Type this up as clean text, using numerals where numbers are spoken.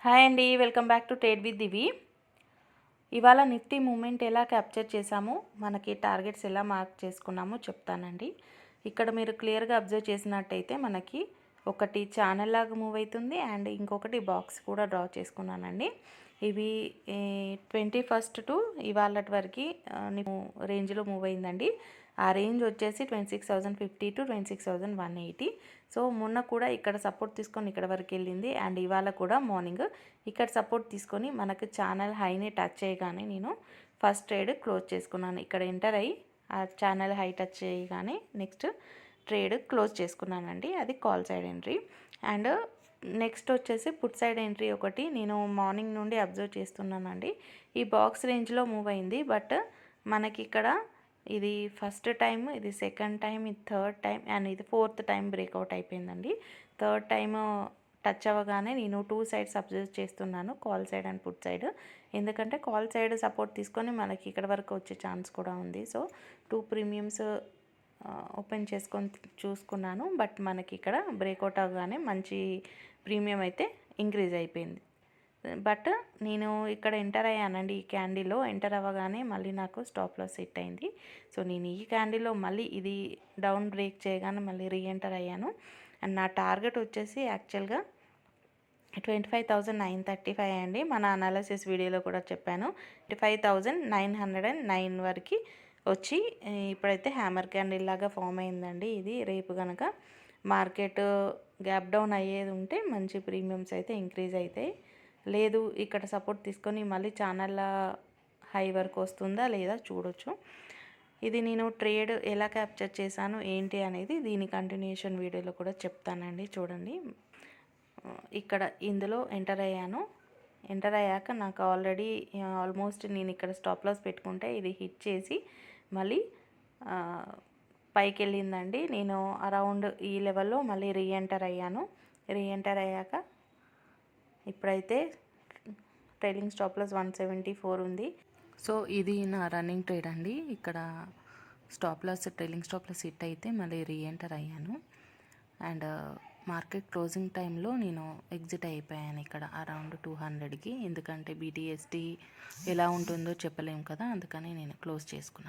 Hi అండి, welcome back to trade with Divi. ఇవాళ Nifty moment ఎలా క్యాప్చర్ చేసాము, మనకి టార్గెట్స్ ఎలా మార్క్ చేసుకున్నామో చెప్తానండి. ఇక్కడ మీరు క్లియర్గా అబ్జర్వ్ చేసినట్టయితే మనకి ఒకటి ఛానల్ లాగా మూవ్ అవుతుంది అండ్ ఇంకొకటి బాక్స్ కూడా డ్రా చేసుకున్నానండి. ఇవి 21st టు ఇవాళ వరకు రేంజ్లో మూవ్ అయిందండి. ఆ రేంజ్ వచ్చేసి 26,050 టు 26,180. సో మొన్న కూడా ఇక్కడ సపోర్ట్ తీసుకొని ఇక్కడ వరకు వెళ్ళింది అండ్ ఇవాళ కూడా మార్నింగ్ ఇక్కడ సపోర్ట్ తీసుకొని మనకు ఛానల్ హైని టచ్ చేయగానే నేను ఫస్ట్ ట్రేడ్ క్లోజ్ చేసుకున్నాను. ఇక్కడ ఎంటర్ అయ్యి ఆ ఛానల్ హై టచ్ చేయగానే నెక్స్ట్ ట్రేడ్ క్లోజ్ చేసుకున్నానండి. అది call side entry. And next వచ్చేసి పుట్ సైడ్ ఎంట్రీ ఒకటి నేను మార్నింగ్ నుండి అబ్జర్వ్ చేస్తున్నానండి. ఈ బాక్స్ రేంజ్లో మూవ్ అయింది, బట్ మనకి ఇక్కడ ఇది ఫస్ట్ టైం, ఇది సెకండ్ టైం, ఇది థర్డ్ టైం అండ్ ఇది ఫోర్త్ టైం బ్రేక్అవుట్ అయిపోయిందండి. థర్డ్ టైం టచ్ అవ్వగానే నేను 2 సైడ్స్ అబ్జర్వ్ చేస్తున్నాను, call side and put side. ఎందుకంటే కాల్ సైడ్ సపోర్ట్ తీసుకొని మనకి ఇక్కడ వరకు వచ్చే ఛాన్స్ కూడా ఉంది. సో 2 ప్రీమియమ్స్ ఓపెన్ చేసుకొని చూసుకున్నాను, బట్ మనకి ఇక్కడ బ్రేక్అవుట్ అవ్వగానే మంచి ప్రీమియం అయితే ఇంక్రీజ్ అయిపోయింది. బట్ నేను ఇక్కడ ఎంటర్ అయ్యానండి. ఈ క్యాండిల్లో ఎంటర్ అవ్వగానే మళ్ళీ నాకు స్టాప్ లాస్ సెట్ అయింది. సో నేను ఈ క్యాండిల్లో మళ్ళీ ఇది డౌన్ బ్రేక్ చేయగానే మళ్ళీ రీఎంటర్ అయ్యాను. అండ్ నా టార్గెట్ వచ్చేసి యాక్చువల్గా 25,935 అండి. మన అనాలిసిస్ వీడియోలో కూడా చెప్పాను. 25,909 వరకు వచ్చి ఇప్పుడైతే హ్యామర్ క్యాండిల్ లాగా ఫామ్ అయిందండి. ఇది రేపు కనుక మార్కెట్ గ్యాప్ డౌన్ అయ్యేది ఉంటే మంచి ప్రీమియమ్స్ అయితే ఇంక్రీజ్ అవుతాయి. లేదు ఇక్కడ సపోర్ట్ తీసుకొని మళ్ళీ ఛానల్ హై వరకు వస్తుందా లేదా చూడొచ్చు. ఇది నేను ట్రేడ్ ఎలా క్యాప్చర్ చేశాను ఏంటి అనేది దీని కంటిన్యూషన్ వీడియోలో కూడా చెప్తానండి. చూడండి, ఇక్కడ ఇందులో ఎంటర్ అయ్యాను. ఎంటర్ అయ్యాక నాకు ఆల్మోస్ట్ నేను ఇక్కడ స్టాప్ లాస్ పెట్టుకుంటే ఇది హిట్ చేసి మళ్ళీ పైకి వెళ్ళిందండి. నేను అరౌండ్ ఈ లెవెల్లో మళ్ళీ రీఎంటర్ అయ్యాను. రీఎంటర్ అయ్యాక ఇప్పుడైతే ట్రైలింగ్ స్టాప్ లాస్ 174 ఉంది. సో ఇది నా రన్నింగ్ ట్రేడ్ అండి. ఇక్కడ stop loss trailing stop loss hit అయితే మళ్ళీ రీఎంటర్ అయ్యాను. అండ్ మార్కెట్ క్లోజింగ్ టైంలో నేను ఎగ్జిట్ అయిపోయాను ఇక్కడ అరౌండ్ 200కి. ఎందుకంటే BTST ఎలా ఉంటుందో చెప్పలేము కదా, అందుకని నేను క్లోజ్ చేసుకున్నాను.